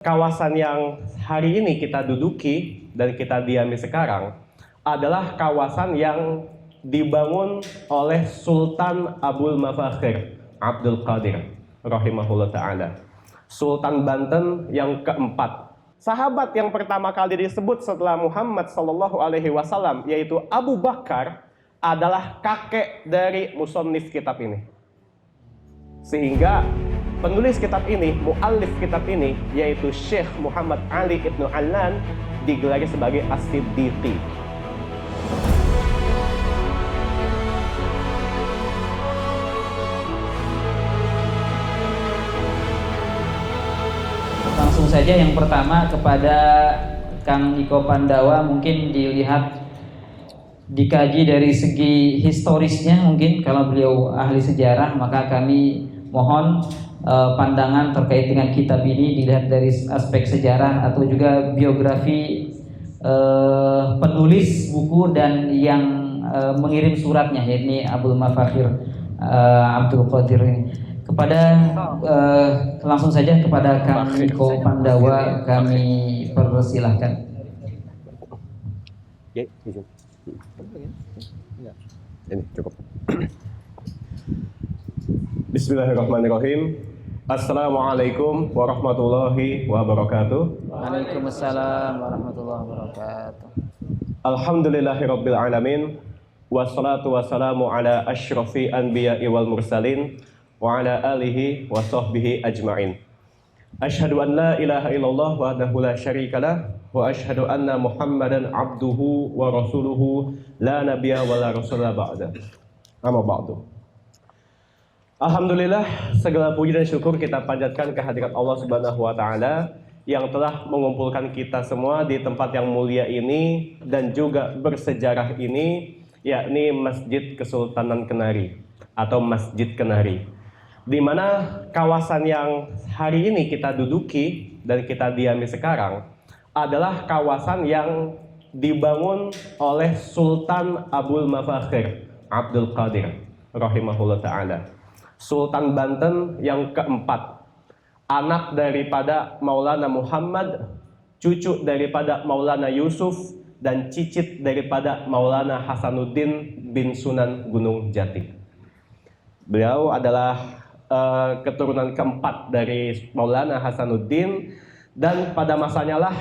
Kawasan yang hari ini kita duduki dan kita diami sekarang adalah kawasan yang dibangun oleh Sultan Abul Mafakhir Abdul Qadir rahimahullah ta'ala, Sultan Banten yang keempat. Sahabat yang pertama kali disebut setelah Muhammad Sallallahu Alaihi Wasallam yaitu Abu Bakar adalah kakek dari musannif kitab ini. Sehingga penulis kitab ini, muallif kitab ini, yaitu Syekh Muhammad Ali Ibnu Allan, digelari sebagai As-Siddiqi. Langsung saja yang pertama kepada Kang Niko Pandawa, mungkin dilihat dikaji dari segi historisnya. Mungkin kalau beliau ahli sejarah, maka kami mohon pandangan terkait dengan kitab ini dilihat dari aspek sejarah atau juga biografi penulis buku dan yang mengirim suratnya, yakni Abdul Mafakhir Abdul Qadir ini. Kepada langsung saja kepada Kang Niko Pandawa kami persilahkan. Ini cukup. Bismillahirrahmanirrahim. Assalamualaikum warahmatullahi wabarakatuh. Waalaikumsalam warahmatullahi wabarakatuh. Alhamdulillahirabbil alamin. Wassalatu wassalamu ala asyrafil anbiya'i wal mursalin wa ala alihi wa sahbihi ajma'in. Asyhadu an la ilaha illallah wahdahu la syarikalah wa asyhadu anna Muhammadan abduhu wa rasuluhu la nabiyya wa la rasula ba'da. Amma ba'du. Alhamdulillah, segala puji dan syukur kita panjatkan kehadirat Allah Subhanahu wa taala yang telah mengumpulkan kita semua di tempat yang mulia ini dan juga bersejarah ini, yakni Masjid Kesultanan Kenari atau Masjid Kenari, di mana kawasan yang hari ini kita duduki dan kita diami sekarang adalah kawasan yang dibangun oleh Sultan Abul Mafakhir Abdul Qadir rahimahullah ta'ala, Sultan Banten yang keempat, anak daripada Maulana Muhammad, cucu daripada Maulana Yusuf, dan cicit daripada Maulana Hasanuddin bin Sunan Gunung Jati. Beliau adalah keturunan keempat dari Maulana Hasanuddin, dan pada masanya lah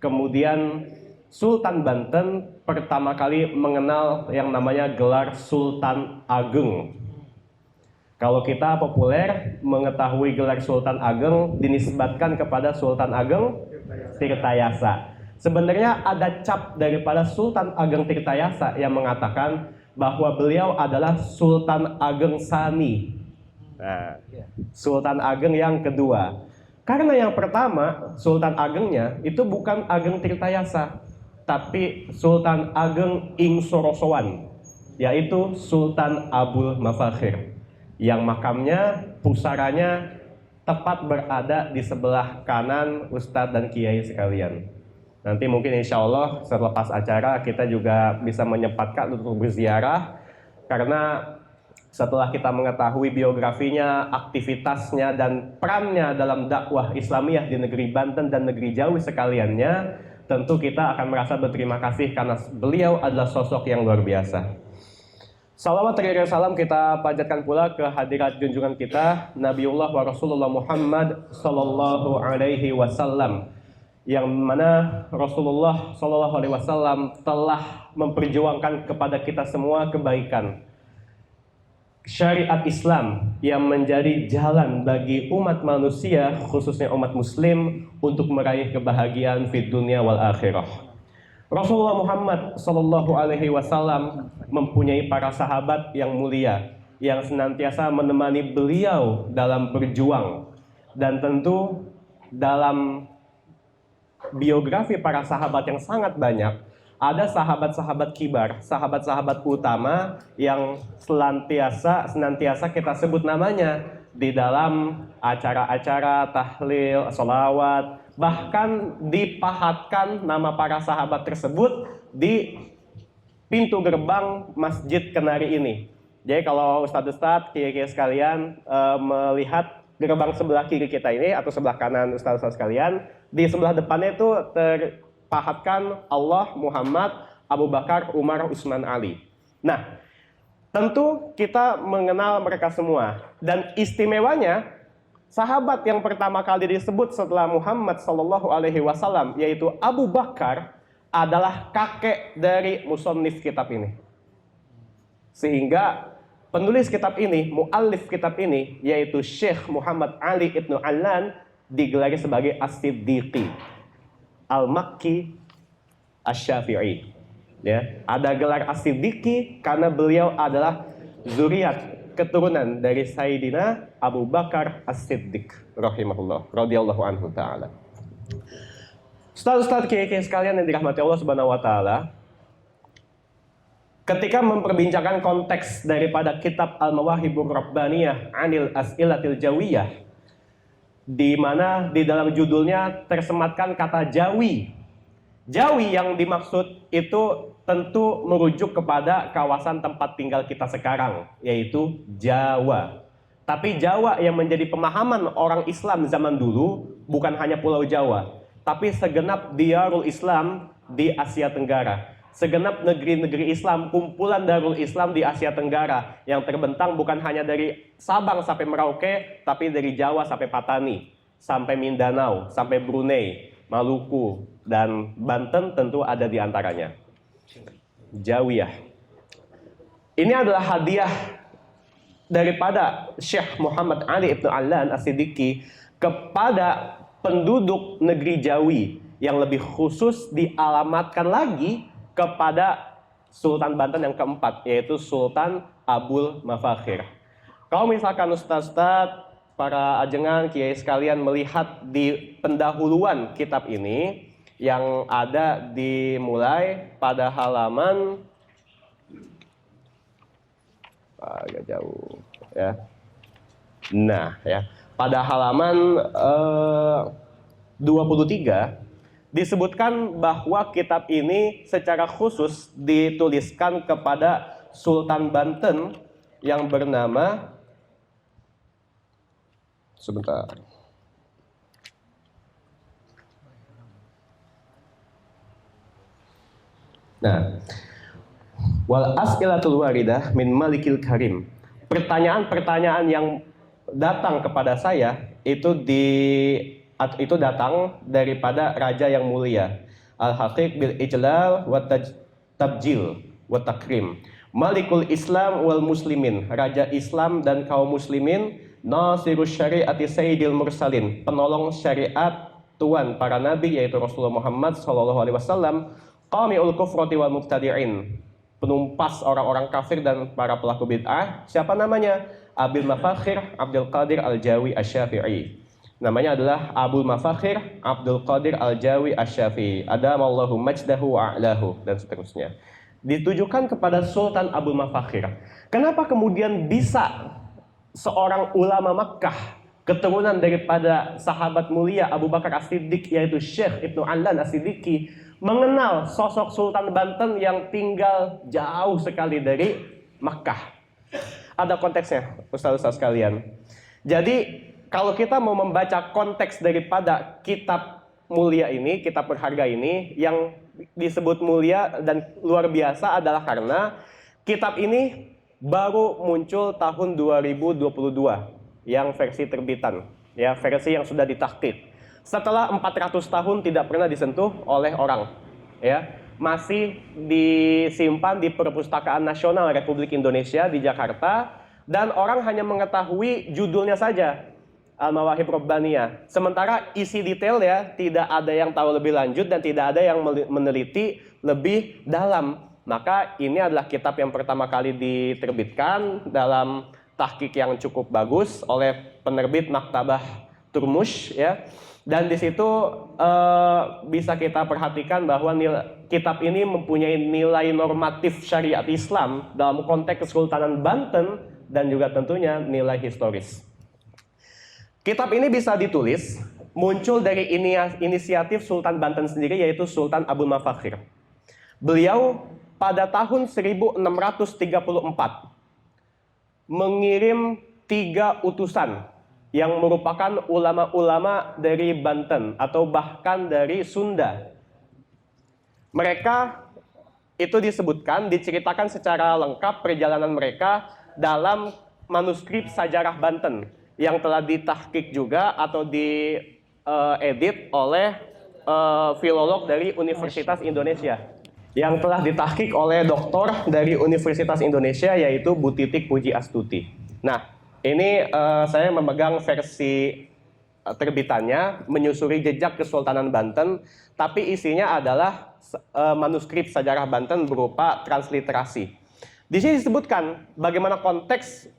kemudian Sultan Banten pertama kali mengenal yang namanya gelar Sultan Ageng. Kalau kita populer mengetahui gelar Sultan Ageng dinisbatkan kepada Sultan Ageng Tirtayasa. Sebenarnya ada cap daripada Sultan Ageng Tirtayasa yang mengatakan bahwa beliau adalah Sultan Ageng Sani. Nah, Sultan Ageng yang kedua. Karena yang pertama, Sultan Agengnya itu bukan Ageng Tirtayasa, tapi Sultan Ageng Ing Sorosowan, yaitu Sultan Abul Mafakhir, yang makamnya, pusaranya tepat berada di sebelah kanan Ustadz dan Kiai sekalian. Nanti mungkin insya Allah selepas acara kita juga bisa menyempatkan untuk berziarah, karena setelah kita mengetahui biografinya, aktivitasnya, dan perannya dalam dakwah Islamiyah di negeri Banten dan negeri Jawi sekaliannya, tentu kita akan merasa berterima kasih karena beliau adalah sosok yang luar biasa. Salawat dan salam kita panjatkan pula ke hadirat junjungan kita Nabiullah wa Rasulullah Muhammad Sallallahu Alaihi Wasallam, yang mana Rasulullah Sallallahu Alaihi Wasallam telah memperjuangkan kepada kita semua kebaikan, syariat Islam yang menjadi jalan bagi umat manusia, khususnya umat muslim, untuk meraih kebahagiaan fid dunya wal akhirah. Rasulullah Muhammad Sallallahu Alaihi Wasallam mempunyai para sahabat yang mulia yang senantiasa menemani beliau dalam berjuang, dan tentu dalam biografi para sahabat yang sangat banyak ada sahabat-sahabat kibar, sahabat-sahabat utama yang senantiasa kita sebut namanya di dalam acara-acara tahlil, sholawat. Bahkan dipahatkan nama para sahabat tersebut di pintu gerbang Masjid Kenari ini. Jadi kalau Ustadz-Ustadz, kiai-kiai sekalian melihat gerbang sebelah kiri kita ini atau sebelah kanan ustaz-ustaz sekalian, di sebelah depannya itu terpahatkan Allah, Muhammad, Abu Bakar, Umar, Utsman, Ali. Nah, tentu kita mengenal mereka semua, dan istimewanya sahabat yang pertama kali disebut setelah Muhammad Shallallahu Alaihi Wasallam yaitu Abu Bakar adalah kakek dari musannif kitab ini. Sehingga penulis kitab ini, muallif kitab ini yaitu Syekh Muhammad Ali Ibnu Allan digelari sebagai As-Siddiqi Al-Makki Asy-Syafi'i. Ya, ada gelar As-Siddiqi karena beliau adalah zuriat keturunan dari Sayyidina Abu Bakar As-Siddiq rahimahullah radhiyallahu anhu taala. Ustaz-ustaz kiai-kiai sekalian yang dirahmati Allah Subhanahu wa taala, ketika memperbincangkan konteks daripada kitab Al-Mawahibur Rabbaniyah Anil As'ilatil Jawiyah, di mana di dalam judulnya tersematkan kata Jawi. Jawi yang dimaksud itu tentu merujuk kepada kawasan tempat tinggal kita sekarang, yaitu Jawa. Tapi Jawa yang menjadi pemahaman orang Islam zaman dulu bukan hanya Pulau Jawa, tapi segenap diarul Islam di Asia Tenggara. Segenap negeri-negeri Islam, kumpulan Darul Islam di Asia Tenggara yang terbentang bukan hanya dari Sabang sampai Merauke, tapi dari Jawa sampai Patani, sampai Mindanao, sampai Brunei, Maluku, dan Banten tentu ada di antaranya. Jawiyah. Ini adalah hadiah daripada Syekh Muhammad Ali Ibnu Allan As-Siddiqi kepada penduduk negeri Jawi, yang lebih khusus dialamatkan lagi kepada Sultan Banten yang keempat, yaitu Sultan Abul Mafakhir. Kalau misalkan ustaz-ustaz, para ajengan, kiai sekalian melihat di pendahuluan kitab ini yang ada dimulai pada halaman agak jauh ya. Nah, ya, pada halaman 23 disebutkan bahwa kitab ini secara khusus dituliskan kepada Sultan Banten yang bernama, sebentar, nah, wal as'ilatul waridah min malikil karim. Pertanyaan-pertanyaan yang datang kepada saya itu datang daripada raja yang mulia. Al-haqiq bil ijlal wa tabjil wa takrim. Malikul Islam wal muslimin, raja Islam dan kaum muslimin. Nasirus syariati sayyidil mursalin, penolong syariat tuan para nabi yaitu Rasulullah Muhammad SAW. Qami'ul kufrati wal mubtadi'in, penumpas orang-orang kafir dan para pelaku bid'ah. Siapa namanya? Abil Mafakhir Abdul Qadir Al-Jawi Asy-Syafi'i. Namanya adalah Abul Mafakhir Abdul Qadir Al-Jawi Asy-Syafi'i. Adamallahu majdahu wa'lahu, dan seterusnya. Ditujukan kepada Sultan Abul Mafakhir. Kenapa kemudian bisa seorang ulama Makkah, keturunan daripada sahabat mulia Abu Bakar As-Siddiq yaitu Syekh Ibnu Allan As-Siddiqi, mengenal sosok Sultan Banten yang tinggal jauh sekali dari Makkah? Ada konteksnya, ustaz-ustaz sekalian. Jadi kalau kita mau membaca konteks daripada kitab mulia ini, kitab berharga ini, yang disebut mulia dan luar biasa adalah karena kitab ini baru muncul tahun 2022 yang versi terbitan, ya, versi yang sudah ditahqiq. Setelah 400 tahun tidak pernah disentuh oleh orang, ya, masih disimpan di Perpustakaan Nasional Republik Indonesia di Jakarta, dan orang hanya mengetahui judulnya saja, Al-Mawahib Rabbaniyah. Sementara isi detail ya tidak ada yang tahu lebih lanjut dan tidak ada yang meneliti lebih dalam. Maka ini adalah kitab yang pertama kali diterbitkan dalam tahqiq yang cukup bagus oleh penerbit Maktabah Turmush, ya. Dan di situ bisa kita perhatikan bahwa kitab ini mempunyai nilai normatif syariat Islam dalam konteks Kesultanan Banten dan juga tentunya nilai historis. Kitab ini bisa ditulis muncul dari inisiatif Sultan Banten sendiri, yaitu Sultan Abul Mafakhir. Beliau pada tahun 1634 mengirim 3 utusan yang merupakan ulama-ulama dari Banten atau bahkan dari Sunda. Mereka itu disebutkan, diceritakan secara lengkap perjalanan mereka dalam manuskrip Sajarah Banten yang telah ditahqiq juga atau diedit oleh filolog dari Universitas Indonesia yang telah ditahqiq oleh doktor dari Universitas Indonesia yaitu Bu Titik Puji Astuti. Nah, ini saya memegang versi terbitannya Menyusuri Jejak Kesultanan Banten, tapi isinya adalah manuskrip Sajarah Banten berupa transliterasi. Di sini disebutkan bagaimana konteks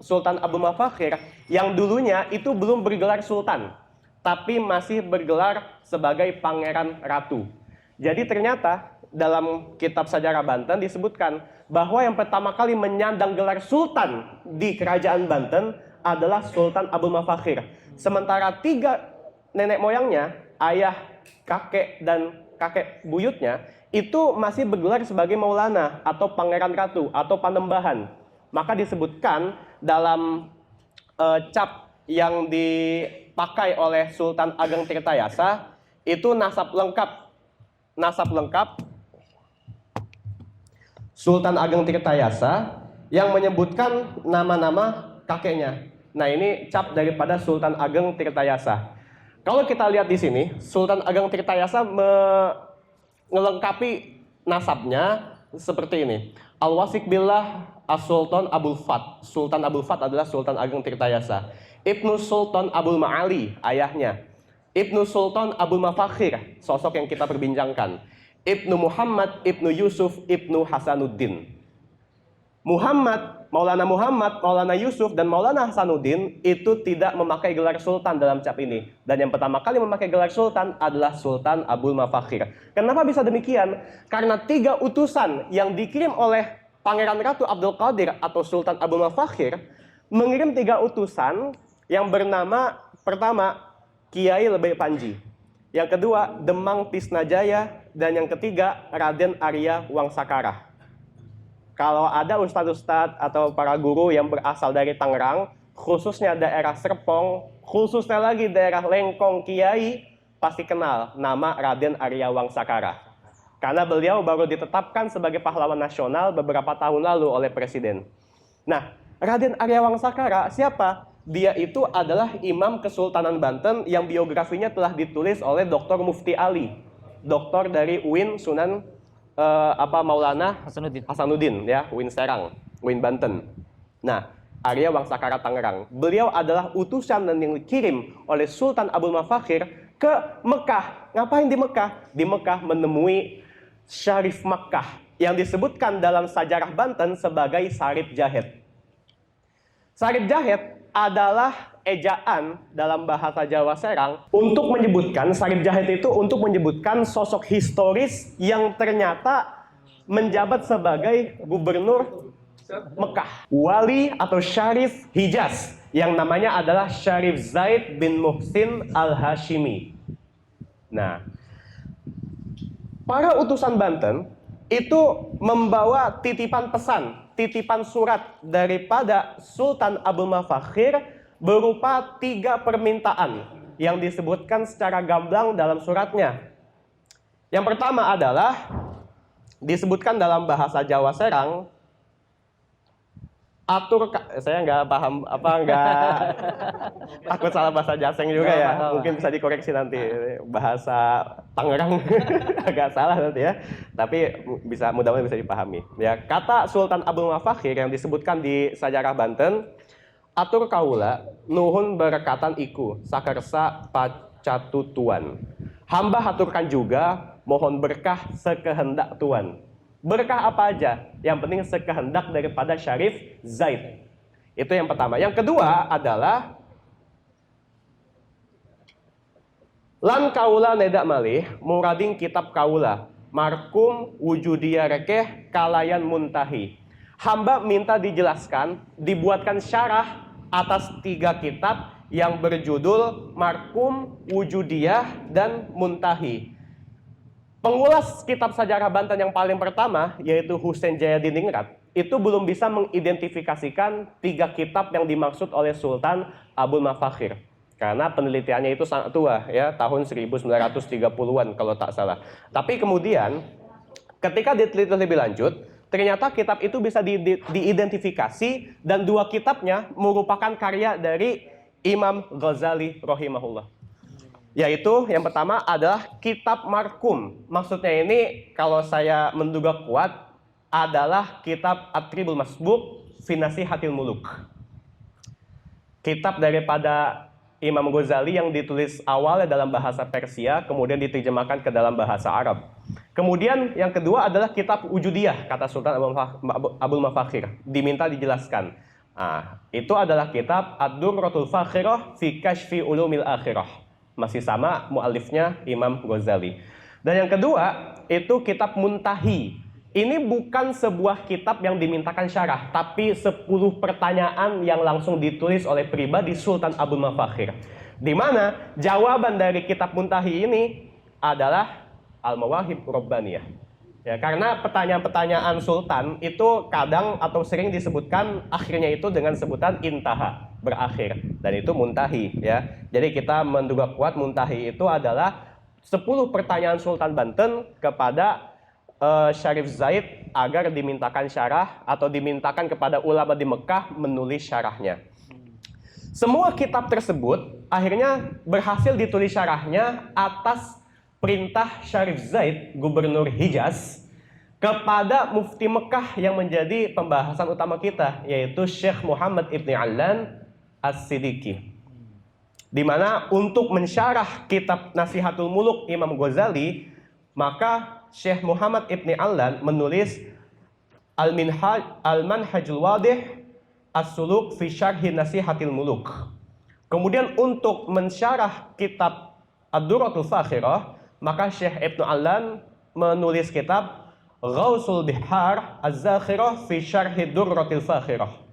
Sultan Abu Mafakhir yang dulunya itu belum bergelar sultan, tapi masih bergelar sebagai pangeran ratu. Jadi ternyata dalam kitab Sajarah Banten disebutkan bahwa yang pertama kali menyandang gelar sultan di kerajaan Banten adalah Sultan Abu Mafakhir. Sementara 3 nenek moyangnya, ayah, kakek, dan kakek buyutnya itu masih bergelar sebagai Maulana atau Pangeran Ratu atau Panembahan. Maka disebutkan dalam cap yang dipakai oleh Sultan Ageng Tirtayasa itu nasab lengkap Sultan Ageng Tirtayasa yang menyebutkan nama-nama kakeknya. Nah, ini cap daripada Sultan Ageng Tirtayasa. Kalau kita lihat di sini, Sultan Ageng Tirtayasa melengkapi nasabnya seperti ini. Al-Wasiq Billah As-Sultan Abul Fat. Sultan Abul Fat adalah Sultan Ageng Tirtayasa. Ibnu Sultan Abul Ma'ali, ayahnya. Ibnu Sultan Abul Mafakhir, sosok yang kita perbincangkan. Ibnu Muhammad, Ibnu Yusuf, Ibnu Hasanuddin. Maulana Yusuf, dan Maulana Hasanuddin itu tidak memakai gelar sultan dalam cap ini. Dan yang pertama kali memakai gelar sultan adalah Sultan Abul Mafakhir. Kenapa bisa demikian? Karena 3 utusan yang dikirim oleh Pangeran Ratu Abdul Qadir atau Sultan Abul Mafakhir mengirim 3 utusan yang bernama pertama Kiai Lebay Panji, yang kedua Demang Tisnajaya, dan yang ketiga Raden Arya Wangsakara. Kalau ada ustadz-ustadz atau para guru yang berasal dari Tangerang, khususnya daerah Serpong, khususnya lagi daerah Lengkong Kiai, pasti kenal nama Raden Arya Wangsakara. Karena beliau baru ditetapkan sebagai pahlawan nasional beberapa tahun lalu oleh Presiden. Nah, Raden Arya Wangsakara siapa? Dia itu adalah Imam Kesultanan Banten yang biografinya telah ditulis oleh Dr. Mufti Ali, doktor dari UIN Sunan Maulana Hasanuddin ya, UIN Serang, UIN Banten. Nah, Arya Wangsakara Tangerang. Beliau adalah utusan dan yang dikirim oleh Sultan Abul Mafakhir ke Mekah. Ngapain di Mekah? Di Mekah menemui Syarif Makkah yang disebutkan dalam Sajarah Banten sebagai Sarip Jahid. Sarip Jahid adalah ejaan dalam bahasa Jawa Serang untuk menyebutkan, Sarip Jahid itu untuk menyebutkan sosok historis yang ternyata menjabat sebagai gubernur Mekah, wali atau Syarif Hijaz, yang namanya adalah Syarif Zaid bin Muhsin Al-Hashimi. Nah, para utusan Banten itu membawa titipan pesan, titipan surat daripada Sultan Abul Mafakhir berupa 3 permintaan yang disebutkan secara gamblang dalam suratnya. Yang pertama adalah disebutkan dalam bahasa Jawa Serang, saya nggak paham takut salah bahasa Jaseng juga ya, mungkin bisa dikoreksi nanti bahasa Tangerang agak salah nanti ya, tapi mudah-mudahan bisa dipahami ya. Kata Sultan Abul Mafakhir yang disebutkan di Sajarah Banten, atur kaula nuhun berekatan iku sakersa pacatutuan, hamba haturkan juga mohon berkah sekehendak Tuan. Berkah apa aja, yang penting sekehendak daripada Syarif Zaid. Itu yang pertama. Yang kedua adalah lan kaula nedak malih murading kitab kaula markum wujudia rekeh kalayan muntahi. Hamba minta dijelaskan, dibuatkan syarah atas 3 kitab yang berjudul Markum, Wujudiyah, dan Muntahi. Pengulas kitab Sajarah Banten yang paling pertama, yaitu Husain Jayadiningrat, itu belum bisa mengidentifikasikan 3 kitab yang dimaksud oleh Sultan Abul Mafakhir. Karena penelitiannya itu sangat tua ya, tahun 1930-an kalau tak salah. Tapi kemudian ketika diteliti lebih lanjut, ternyata kitab itu bisa diidentifikasi dan 2 kitabnya merupakan karya dari Imam Ghazali rahimahullah. Yaitu yang pertama adalah Kitab Markum. Maksudnya ini kalau saya menduga kuat adalah kitab At-Tribul Masbuk fi Nasihatil Muluk. Kitab daripada Imam Ghazali yang ditulis awalnya dalam bahasa Persia, kemudian diterjemahkan ke dalam bahasa Arab. Kemudian yang kedua adalah kitab Wujudiyah, kata Sultan Abul Mafakhir, diminta dijelaskan. Itu adalah kitab Ad-Durratul Fakhirah fi Kashfi Ulumil Akhirah. Masih sama muallifnya Imam Ghazali. Dan yang kedua itu kitab Muntahi. Ini bukan sebuah kitab yang dimintakan syarah, tapi 10 pertanyaan yang langsung ditulis oleh pribadi Sultan Abul Mafakhir. Di mana jawaban dari kitab Muntahi ini adalah Al-Mawahib Rabbaniyah. Ya, karena pertanyaan-pertanyaan Sultan itu kadang atau sering disebutkan akhirnya itu dengan sebutan intaha, berakhir. Dan itu Muntahi ya. Jadi kita menduga kuat Muntahi itu adalah 10 pertanyaan Sultan Banten kepada Syarif Zaid agar dimintakan syarah atau dimintakan kepada ulama di Mekah menulis syarahnya. Semua kitab tersebut akhirnya berhasil ditulis syarahnya atas perintah Syarif Zaid, gubernur Hijaz, kepada mufti Mekah yang menjadi pembahasan utama kita, yaitu Syekh Muhammad Ibn Allan As-Siddiqi. Di mana untuk mensyarah kitab Nasihatul Muluk Imam Ghazali, maka Syekh Muhammad Ibn Allan menulis Al-Manhajul Wadih As-Suluk fi Syarhi Nasihatil Muluk. Kemudian untuk mensyarah kitab Ad-Durratul Fakhirah, maka Syekh Ibn Allan menulis kitab Ghausul Bihar Az-Zakhirah fi Syarhi Durratil Fakhirah.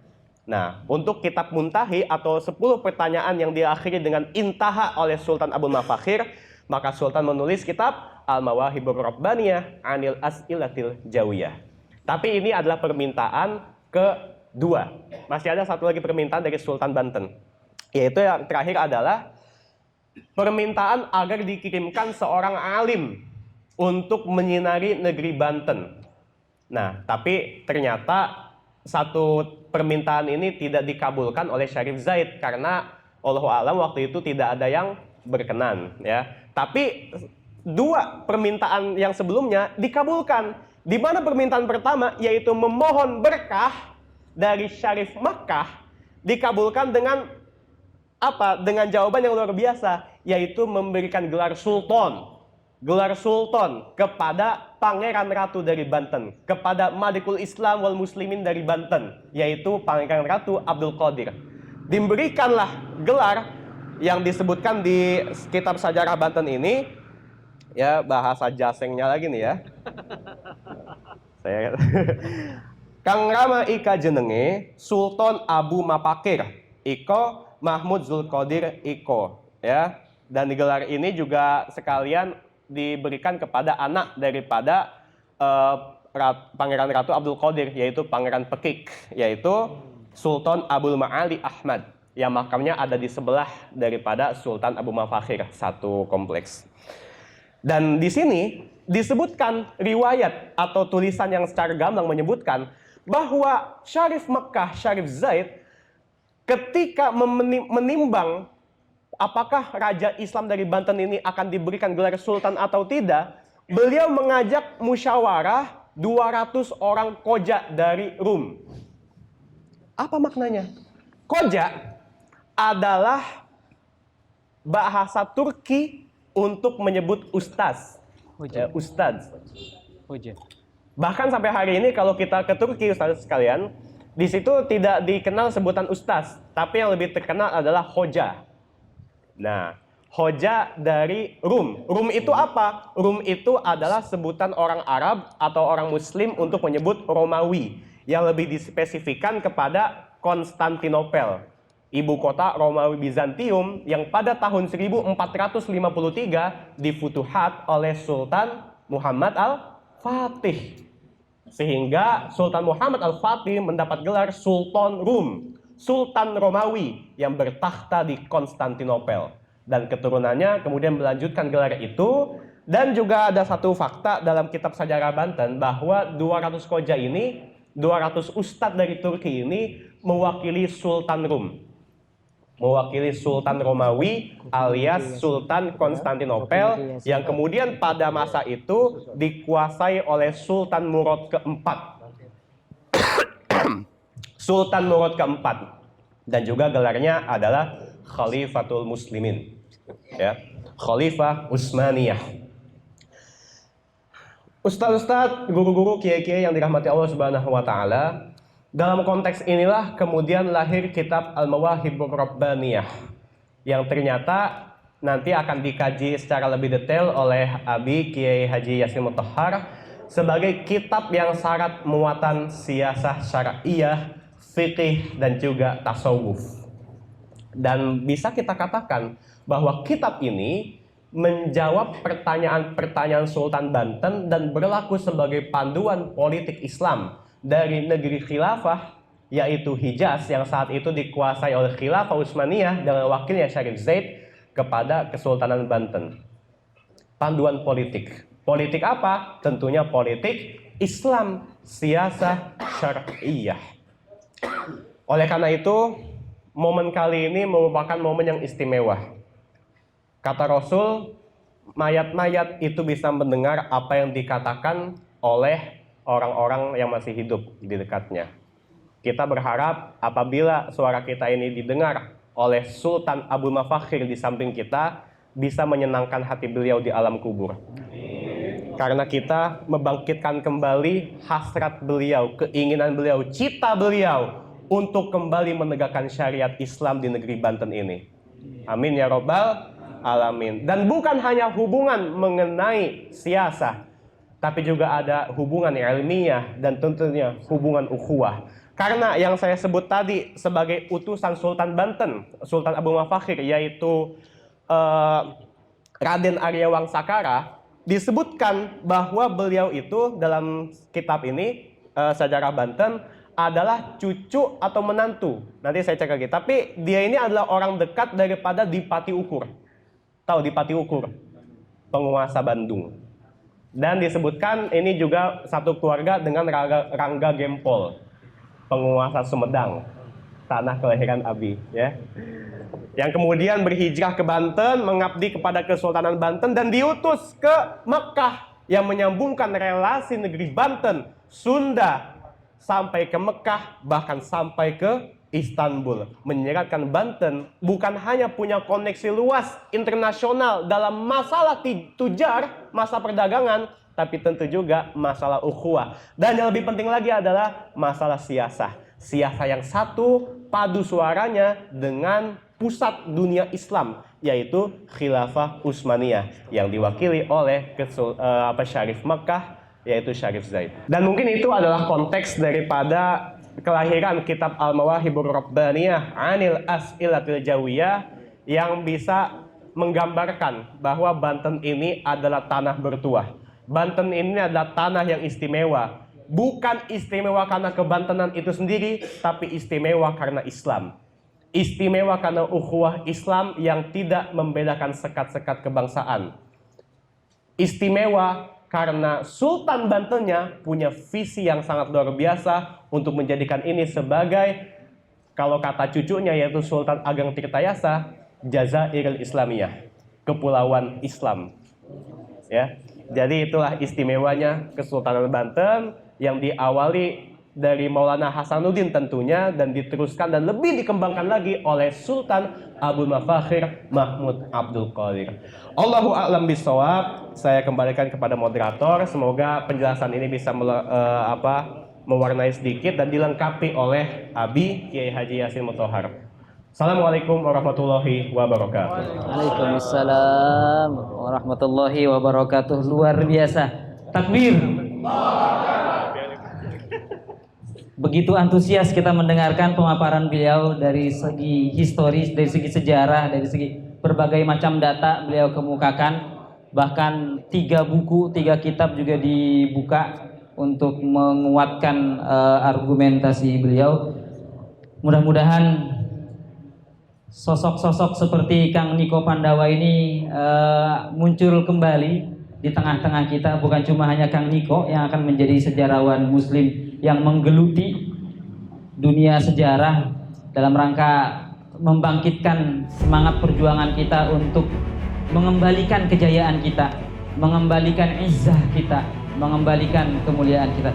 Nah, untuk kitab Muntahi atau 10 pertanyaan yang diakhiri dengan intaha oleh Sultan Abul Mafakhir, maka Sultan menulis kitab Al-Mawahibur Rabbaniyah Anil As'ilatil Jawiyah. Tapi ini adalah permintaan kedua. Masih ada satu lagi permintaan dari Sultan Banten. Yaitu yang terakhir adalah permintaan agar dikirimkan seorang alim untuk menyinari negeri Banten. Nah, tapi ternyata satu permintaan ini tidak dikabulkan oleh Syarif Zaid karena Allahu a'lam waktu itu tidak ada yang berkenan ya. Tapi 2 permintaan yang sebelumnya dikabulkan. Di mana permintaan pertama yaitu memohon berkah dari Syarif Makkah dikabulkan dengan apa? Dengan jawaban yang luar biasa, yaitu memberikan gelar sultan. Gelar sultan kepada Pangeran Ratu dari Banten, kepada Malikul Islam wal Muslimin dari Banten, yaitu Pangeran Ratu Abdul Qadir. Diberikanlah gelar yang disebutkan di kitab Sajarah Banten ini, ya bahasa jasengnya lagi nih ya. Saya Kang Rama Ika jenenge Sultan Abu Mapakir Iko Mahmud Zulqadir Iko ya. Dan di gelar ini juga sekalian diberikan kepada anak daripada Pangeran Ratu Abdul Qadir, yaitu Pangeran Pekik, yaitu Sultan Abul Ma'ali Ahmad, yang makamnya ada di sebelah daripada Sultan Abu Mafakhir, satu kompleks. Dan di sini disebutkan riwayat atau tulisan yang secara gamblang menyebutkan bahwa Syarif Makkah, Syarif Zaid, ketika menimbang apakah Raja Islam dari Banten ini akan diberikan gelar Sultan atau tidak, beliau mengajak musyawarah 200 orang koja dari Rum. Apa maknanya? Koja adalah bahasa Turki untuk menyebut ustaz. Ya, ustaz. Bahkan sampai hari ini kalau kita ke Turki, ustaz sekalian, di situ tidak dikenal sebutan ustaz, tapi yang lebih terkenal adalah hoja. Nah, hoja dari Rum. Rum itu apa? Rum itu adalah sebutan orang Arab atau orang Muslim untuk menyebut Romawi, yang lebih dispesifikan kepada Konstantinopel, ibu kota Romawi Bizantium, yang pada tahun 1453 difutuhat oleh Sultan Muhammad Al-Fatih. Sehingga Sultan Muhammad Al-Fatih mendapat gelar Sultan Rum, Sultan Romawi yang bertakhta di Konstantinopel. Dan keturunannya kemudian melanjutkan gelar itu. Dan juga ada satu fakta dalam kitab sejarah Banten bahwa 200 koja ini, 200 ustadz dari Turki ini mewakili Sultan Rum, mewakili Sultan Romawi alias Sultan Konstantinopel yang kemudian pada masa itu dikuasai oleh Sultan Murad keempat. Sultan Murad keempat, dan juga gelarnya adalah Khalifatul Muslimin, ya, Khalifah Utsmaniyah. Ustadz-ustadz, guru-guru, kiai-kiai yang dirahmati Allah Subhanahu wa taala, dalam konteks inilah kemudian lahir kitab Al-Mawahibur Rabbaniyah yang ternyata nanti akan dikaji secara lebih detail oleh Abi Kiai Haji Yasin Mutahhar sebagai kitab yang syarat muatan siasah syar'iyah, fikih, dan juga tasawuf. Dan bisa kita katakan bahwa kitab ini menjawab pertanyaan-pertanyaan Sultan Banten dan berlaku sebagai panduan politik Islam dari negeri khilafah, yaitu Hijaz yang saat itu dikuasai oleh Khilafah Utsmaniyah dengan wakilnya Syarif Zaid kepada Kesultanan Banten. Panduan politik. Politik apa? Tentunya politik Islam, siasah syar'iyah. Oleh karena itu, momen kali ini merupakan momen yang istimewa. Kata Rasul, mayat-mayat itu bisa mendengar apa yang dikatakan oleh orang-orang yang masih hidup di dekatnya. Kita berharap apabila suara kita ini didengar oleh Sultan Abdul Mafakhir di samping kita, bisa menyenangkan hati beliau di alam kubur. Karena kita membangkitkan kembali hasrat beliau, keinginan beliau, cita beliau untuk kembali menegakkan syariat Islam di negeri Banten ini. Amin ya Rabbal Alamin. Dan bukan hanya hubungan mengenai siasah, tapi juga ada hubungan ilmiah dan tentunya hubungan ukhuwah. Karena yang saya sebut tadi sebagai utusan Sultan Banten, Sultan Abdul Mafakhir, yaitu Raden Arya Wangsakara, disebutkan bahwa beliau itu dalam kitab ini, Sejarah Banten, adalah cucu atau menantu. Nanti saya cek lagi. Tapi dia ini adalah orang dekat daripada Dipati Ukur. Tahu Dipati Ukur? Penguasa Bandung. Dan disebutkan ini juga satu keluarga dengan Rangga Gempol, penguasa Sumedang, tanah kelahiran Abi, ya. Yang kemudian berhijrah ke Banten, mengabdi kepada Kesultanan Banten dan diutus ke Mekah yang menyambungkan relasi negeri Banten, Sunda sampai ke Mekah, bahkan sampai ke Istanbul. Menyeratkan Banten bukan hanya punya koneksi luas internasional dalam masalah tujar, masa perdagangan, tapi tentu juga masalah ukhuwah. Dan yang lebih penting lagi adalah masalah siasah. Siasah yang satu padu suaranya dengan pusat dunia Islam, yaitu Khilafah Utsmaniyah yang diwakili oleh Syarif Makkah, yaitu Syarif Zaid. Dan mungkin itu adalah konteks daripada kelahiran kitab Al-Mawahibur Rabbaniyah Anil As'ilatil Jawiyah yang bisa menggambarkan bahwa Banten ini adalah tanah bertuah. Banten ini adalah tanah yang istimewa. Bukan istimewa karena kebantenan itu sendiri, tapi istimewa karena Islam. Istimewa karena ukhuwah Islam yang tidak membedakan sekat-sekat kebangsaan. Istimewa karena Sultan Bantennya punya visi yang sangat luar biasa untuk menjadikan ini sebagai, kalau kata cucunya yaitu Sultan Ageng Tirtayasa, Jazairul Islamiyah, kepulauan Islam. Ya, jadi itulah istimewanya Kesultanan Banten yang diawali dari Maulana Hasanuddin tentunya dan diteruskan dan lebih dikembangkan lagi oleh Sultan Abdul Mafakhir Mahmud Abdul Qadir. Allahu a'lam bishawab. Saya kembalikan kepada moderator. Semoga penjelasan ini bisa mewarnai sedikit dan dilengkapi oleh Abi Kiai Haji Yasin Mutahhar. Assalamualaikum warahmatullahi wabarakatuh. Waalaikumsalam warahmatullahi wabarakatuh. Luar biasa. Takbir. Begitu antusias kita mendengarkan pemaparan beliau dari segi historis, dari segi sejarah, dari segi berbagai macam data beliau kemukakan. Bahkan 3 buku, 3 kitab juga dibuka untuk menguatkan argumentasi beliau. Mudah-mudahan sosok-sosok seperti Kang Niko Pandawa ini muncul kembali di tengah-tengah kita. Bukan cuma hanya Kang Niko yang akan menjadi sejarawan muslim yang menggeluti dunia sejarah dalam rangka membangkitkan semangat perjuangan kita untuk mengembalikan kejayaan kita, mengembalikan izzah kita, mengembalikan kemuliaan kita.